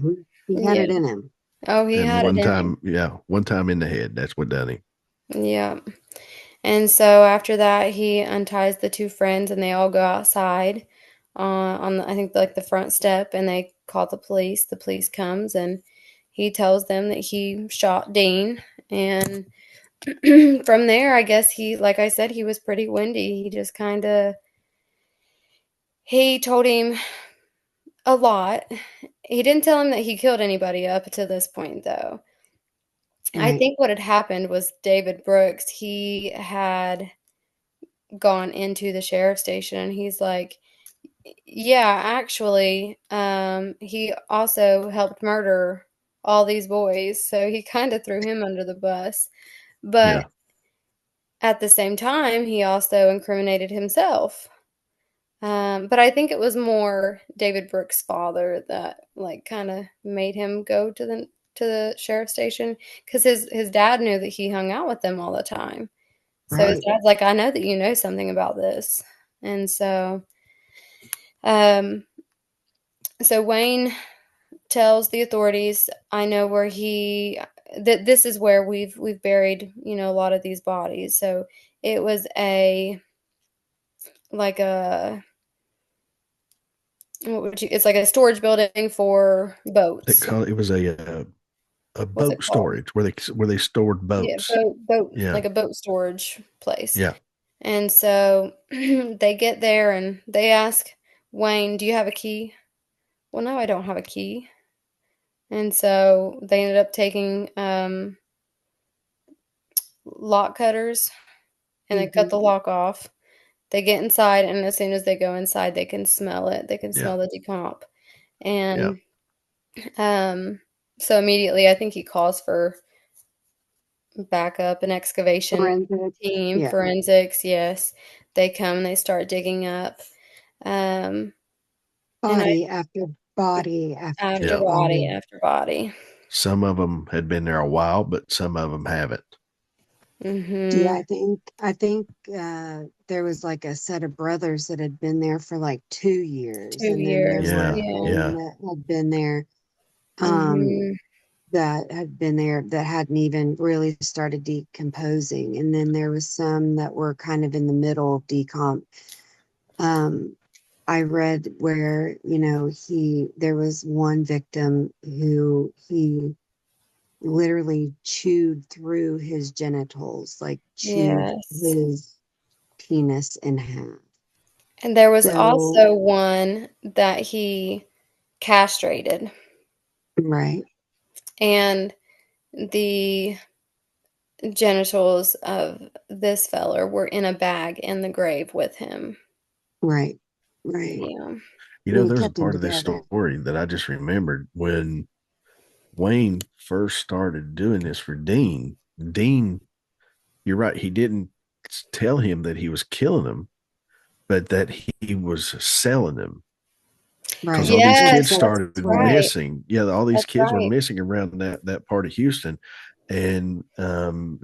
he had Yeah. it in him. Oh, he and had it in him. one time in the head. That's what done him. Yeah. And so after that, he unties the two friends, and they all go outside on the, I think like the front step, and they call the police. The police comes, and he tells them that he shot Dean. And from there, I guess he, like I said, he was pretty windy. He just kind of he told him a lot. He didn't tell him that he killed anybody up to this point, though. I Right. think what had happened was David Brooks, he had gone into the sheriff's station, and he's like, yeah, actually, he also helped murder all these boys. So he kind of threw him under the bus. But Yeah, at the same time, he also incriminated himself. But I think it was more David Brooks' father that like kind of made him go to the sheriff's station because his dad knew that he hung out with them all the time. So his Right. dad's like, I know that you know something about this, and um, so Wayne tells the authorities, I know where he that this is where we've buried, a lot of these bodies. So it was a like a what would you it's like a storage building for they boats. call it was a What's it boat called? storage where they stored Yeah, boats. boat Yeah, like a boat storage place. yeah. And so they get there and they ask Wayne, "Do you have a key?" Well, no, I don't have a key. And so they ended up taking lock cutters and they cut Hmm. the lock off. They get inside, and as soon as they go inside, they can smell it. They can Yeah, smell the decomp. yeah. And um, so immediately, I think he calls for backup, an excavation Forensics. team, Yeah. forensics. Yes, they come and they start digging up. Um, and I Body after body after Yeah. after body body. after body. Some of them had been there a while, but some of them haven't. Yeah, Mm-hmm. I think there was like a set of brothers that had been there for like 2 years, Two and then there years. was Yeah, Yeah. one yeah, that had been there um Mm-hmm. that hadn't even really started decomposing, and then there was some that were kind of in the middle of decomp. Um, I read where, there was one victim who he literally chewed through his genitals, like chewed Yes. his penis in half. And there was So, also one that he castrated, right, and the genitals of this feller were in a bag in the grave with him. right, right. Yeah. And he There was a kept them part of this together. story that I just remembered when Wayne first started doing this for Dean. Dean, you're right, he didn't tell him that he was killing him, but that he was selling them because Right. all these He Yes, kids said that's started right. right. missing. Yeah, all these That's kids were right. missing around that part of Houston, and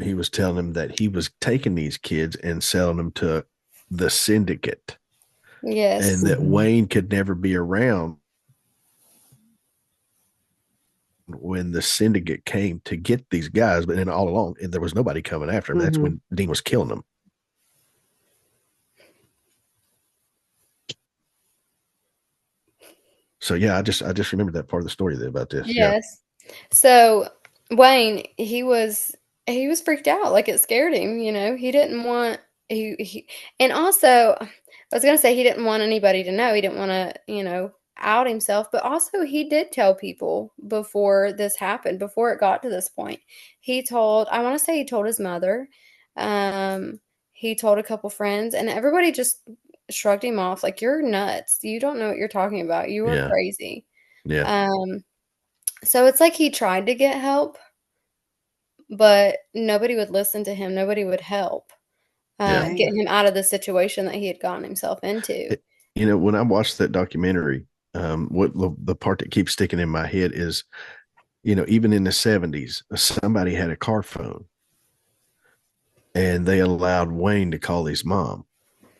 he was telling them that he was taking these kids and selling them to the syndicate, and Yes. that Hmm. Wayne could never be around when the syndicate came to get these guys. But then all along, there was nobody coming after him. That's Hmm. when Dean was killing them. So yeah, I just remembered that part of the story there about this. Yeah, Yes. So Wayne, he was freaked out. Like it scared him, He didn't want he and also I was gonna say he didn't want anybody to know. He didn't want to, out himself, but also he did tell people before this happened, before it got to this point. I want to say he told his mother. Um, he told a couple friends, and everybody just shrugged him off like you're nuts. You don't know what you're talking about. You are yeah, crazy. yeah, Um, so it's like he tried to get help, but nobody would listen to him. Nobody would help yeah. get Right. him out of the situation that he had gotten himself into. It, when I watched that documentary, what the part that keeps sticking in my head is, even in the 70s, somebody had a car phone, and they allowed Wayne to call his mom,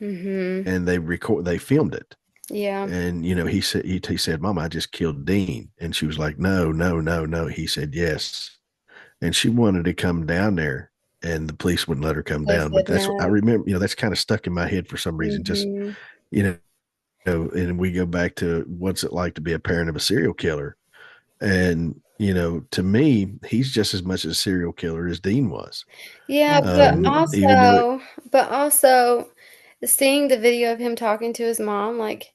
Mm-hmm. and they filmed it. Yeah. And he said, "Mom, I just killed Dean," and she was like, "No, no, no, no." He said, "Yes," and she wanted to come down there, and the police wouldn't let her come They down. But said that's I no. remember. That's kind of stuck in my head for some reason. Just Mm-hmm. you and we go back to what's it like to be a parent of a serial killer, and to me, he's just as much a serial killer as Dean was. Yeah, Absolutely. Even though, but also seeing the video of him talking to his mom, like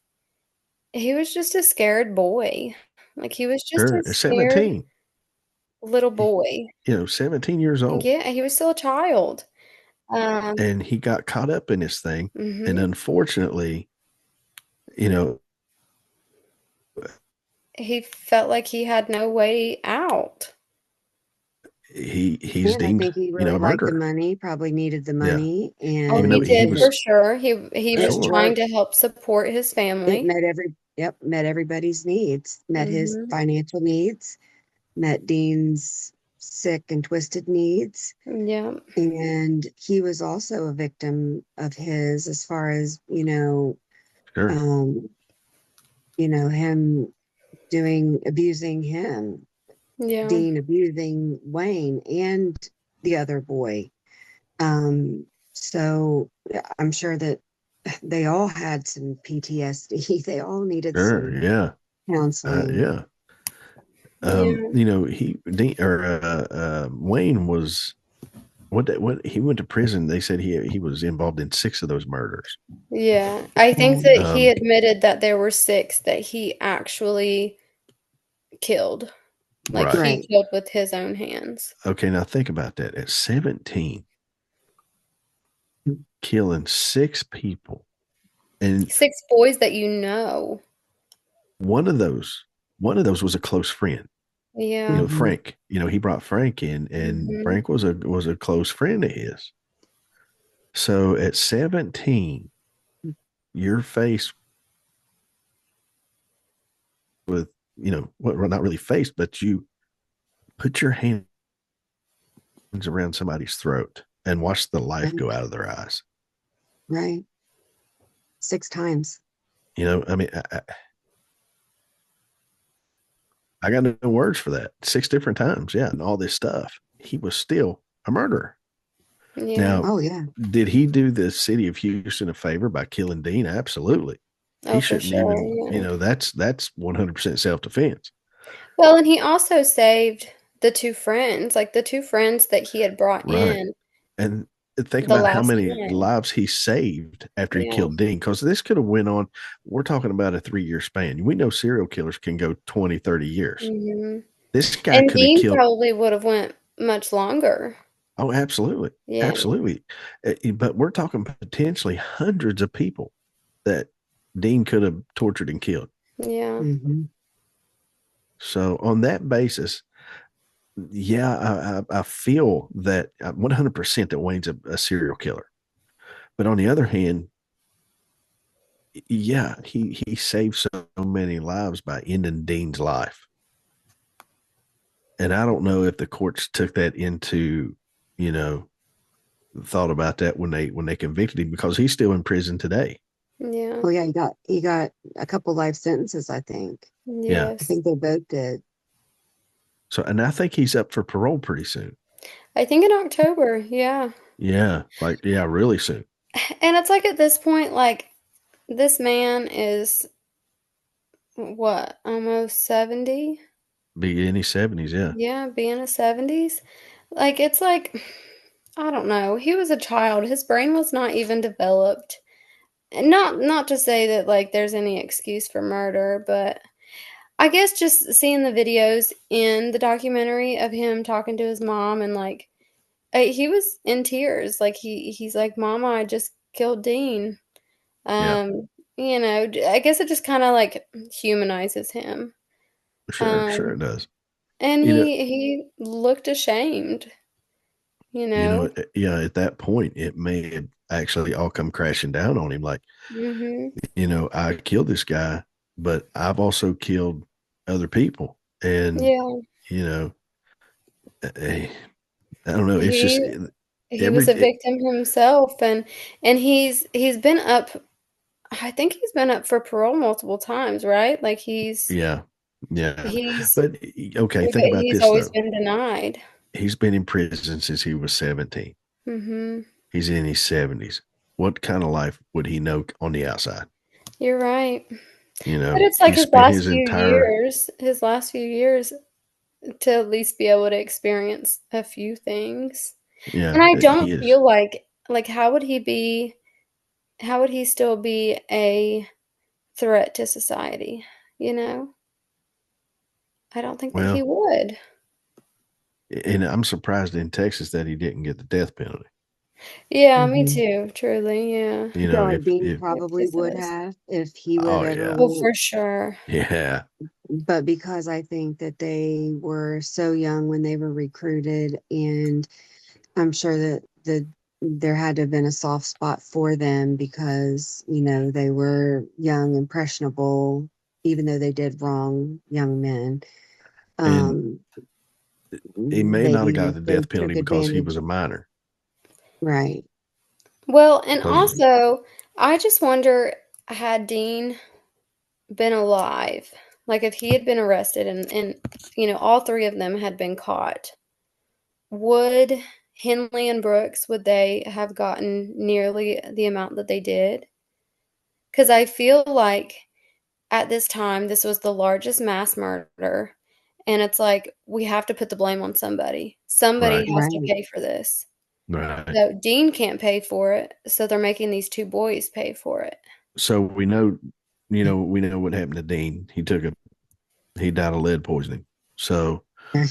he was just a scared boy. Like he was just a sure, at scared 17, little boy. 17 years old, Yeah, he was still a child. Um, and he got caught up in this thing, and mhm. unfortunately, you know, He felt like he had no way out. he's And I deemed, think he really a liked the murderer. money, probably needed the Yeah, money, Oh, even and though he he did for was sure. He it was sure, trying to worked. help support his It family. met met everybody's needs, met his Mhm. financial needs, met Dean's sick and twisted needs. Yeah. And he was also a victim of his as far as, sure, um, him abusing him, Yeah. Dean abusing Wayne and the other boy. Um, so I'm sure that they all had some PTSD. They all needed sure, some yeah, counseling. yeah. Yeah. He Dean, or Wayne was what he went to prison. They said he was involved in 6 of those murders. Yeah. I think Um, that he Um, admitted that there were 6 that he actually killed. Like, right. he right, killed with his own hands. Okay, now think about that. At 17, killing 6 people, and 6 boys that you know. one of those one of those was a close friend. Yeah. mhm, Frank. He brought Frank in, and Mhm. Frank was a close friend of his. So at 17, you're faced with, what, well, not really faced, but you put your hands around somebody's throat and watch the life right, go out of their eyes. right. 6 times. I mean, I got no words for that. 6 different times, yeah, and all this stuff. He was still a murderer. Yeah. Now, Oh, yeah. did he do the city of Houston a favor by killing Dean? Absolutely. He Oh, for shouldn't sure, even, yeah. that's 100% self defense. Well, and he also saved the 2 friends, like, the 2 friends that he had brought Right. in And think the about how last many time. lives he saved after he Yeah. killed Dean, because this could have went on. We're talking about a 3-year span. We know serial killers can go 20, 30 years. Mhm. This guy And could have Dean killed. probably would have went much longer. Oh, absolutely. Yeah. Absolutely. But we're talking potentially hundreds of people that Dean could have tortured and killed. Yeah. Hmm. So on that basis, yeah, I feel that 100% that Wayne's a serial killer. But on the other hand, yeah, he saved so many lives by ending Dean's life. And I don't know if the courts took that into, you know, thought about that when they convicted him, because he's still in prison today. Yeah. Oh, yeah. He got a couple life sentences, I think. Yeah. I Yes. think they both did. So, and I think he's up for parole pretty soon. I think in October, yeah. Yeah, like yeah, really soon. And it's like at this point, like, this man is what, almost 70? Be in his 70s, yeah. Yeah, being a 70s. Like, it's like, I don't know. He was a child. His brain was not even developed. And not to say that like there's any excuse for murder, but I guess just seeing the videos in the documentary of him talking to his mom and like he was in tears. Like he's like, "Mama, I just killed Dean." Yeah, Um, I guess it just kind of like humanizes him. sure it Um, does. and You know, he looked ashamed, you know. yeah, at that point it may have actually all come crashing down on him. Like, Mhm. I killed this guy, but I've also killed other people. And, Yeah. you know, eh, I don't know. It's just He he was every a victim himself, and he's been up. I think he's been up for parole multiple times, right? Like yeah, yeah. he's But okay, but think about he's this always though. been denied. He's been in prison since he was 17. Hmm. He's in his 70s. What kind of life would he know on the outside? You're right. You But know, it's like he spent his entire his last few years to at least be able to experience a few things. And yeah, I don't he is. feel like how would he still be a threat to society, you know? I don't think that he Well, would. and I'm surprised in Texas that he didn't get the death penalty. Yeah, me Hmm. too, truly, yeah. You I feel know, like Dean if Yep, probably yes it would is. have if he would have oh ever yeah, Oh, went, for sure. yeah, but because I think that they were so young when they were recruited, and I'm sure that there had to have been a soft spot for them because, they were young, impressionable, even though they did wrong, young men. and Um, he may not have Maybe got the they death penalty took because he advantage. was a minor. Right. Well, and Because also, I just wonder had Dean been alive, like if he had been arrested and all three of them had been caught, would Henley and Brooks, would they have gotten nearly the amount that they did? Because I feel like at this time, this was the largest mass murder, and it's like we have to put the blame on somebody. Somebody right, has to Right. pay for this. right. So Dean can't pay for it, so they're making these two boys pay for it. So we know what happened to Dean. He died of lead poisoning. So Right.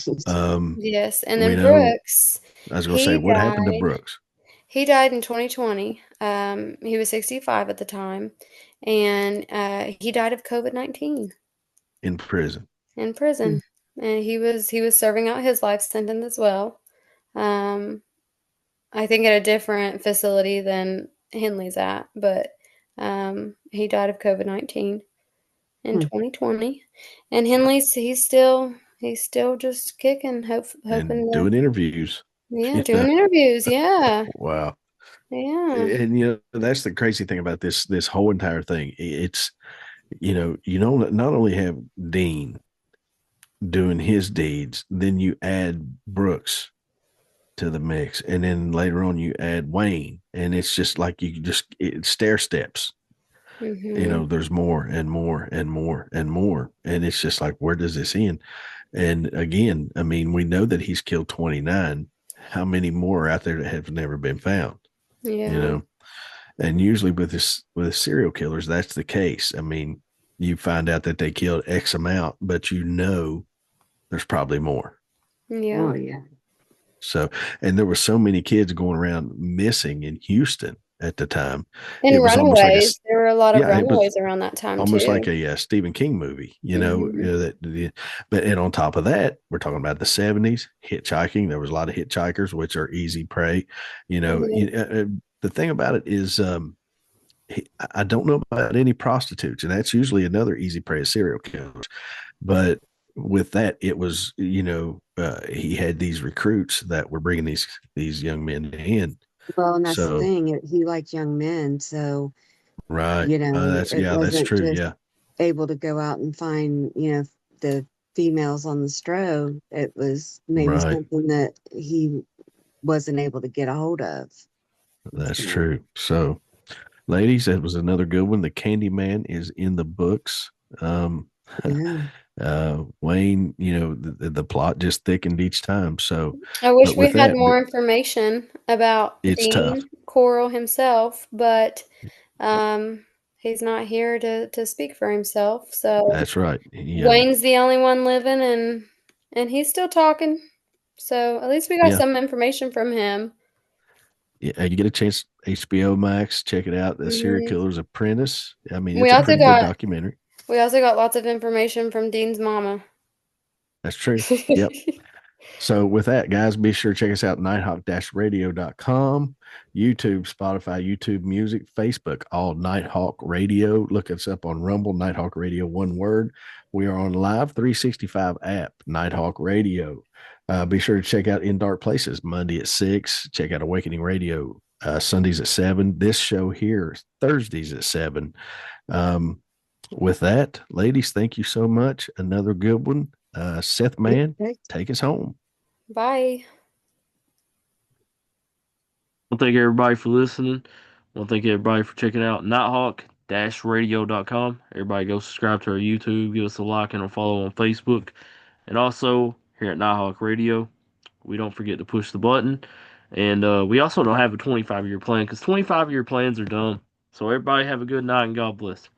Yes, and we then know. Brooks, I was going to say he what happened to died. Brooks He died in 2020. He was 65 at the time, and he died of COVID-19 in prison. in prison. And he was serving out his life sentence as well. Um, I think at a different facility than Henley's at, but he died of COVID-19 in 2020. And Henley's he's still just kicking, hoping And to, doing interviews. yeah, You know, doing interviews. Yeah, wow. yeah. And that's the crazy thing about this whole entire thing. It's you don't not only have Dean doing his deeds, then you add Brooks to the mix, and then later on you add Wayne, and it's just like stair steps. Hmm. There's more and more and more and more, and it's just like, where does this end? And again, I mean, we know that he's killed 29. How many more are out there that have never been found? You Yeah, know, and usually with serial killers, that's the case. I mean, you find out that they killed X amount, but there's probably more. yeah. Oh, yeah. So, and there were so many kids going around missing in Houston at the time. It And was almost like runaways. There were a lot of yeah, it was runaways around that time almost too. like a Stephen King movie, Hmm. but and on top of that, we're talking about the 70s hitchhiking. There was a lot of hitchhikers, which are easy prey. Hmm. The thing about it is, I don't know about any prostitutes, and that's usually another easy prey of serial killers. But with that, it was he had these recruits that were bringing these young men in. Well, and that's the So thing. He liked young men, so right, it that's wasn't true. just Yeah, able to go out and find, the females on the stroke. It was maybe right, something that he wasn't able to get a hold of. that's So, true. So ladies, that was another good one. The Candyman is in the books. Um, yeah. Wayne, the plot just thickened each time. So, I wish but we with had that, more information about it's tough. Dean Coral himself, but um, he's not here to speak for himself. So That's right. Yeah, Wayne's the only one living, and he's still talking. So at least we got yeah, some information from him. yeah. You get a chance, HBO Max, check it out. The Serial Hmm. Killer's Apprentice. I mean, We it's a also pretty good got documentary. we also got lots of information from Dean's mama. That's true. Yep. So with that, guys, be sure to check us out, nighthawk-radio.com, YouTube, Spotify, YouTube Music, Facebook, all Nighthawk Radio. Look us up on Rumble, Nighthawk Radio, one word. We are on Live 365 app, Nighthawk Radio. Be sure to check out In Dark Places Monday at 6. Check out Awakening Radio Sundays at 7. This show here Thursdays at 7. Um, with that, ladies, thank you so much. Another good one. Seth Man, Okay. take us home. Bye. Well, thank everybody for listening. Well, thank everybody for checking out nighthawk-radio.com. Everybody go subscribe to our YouTube, give us a like and a follow on Facebook. And also, here at Nighthawk Radio, we don't forget to push the button. And we also don't have a 25-year plan because 25-year plans are dumb. So everybody have a good night and God bless.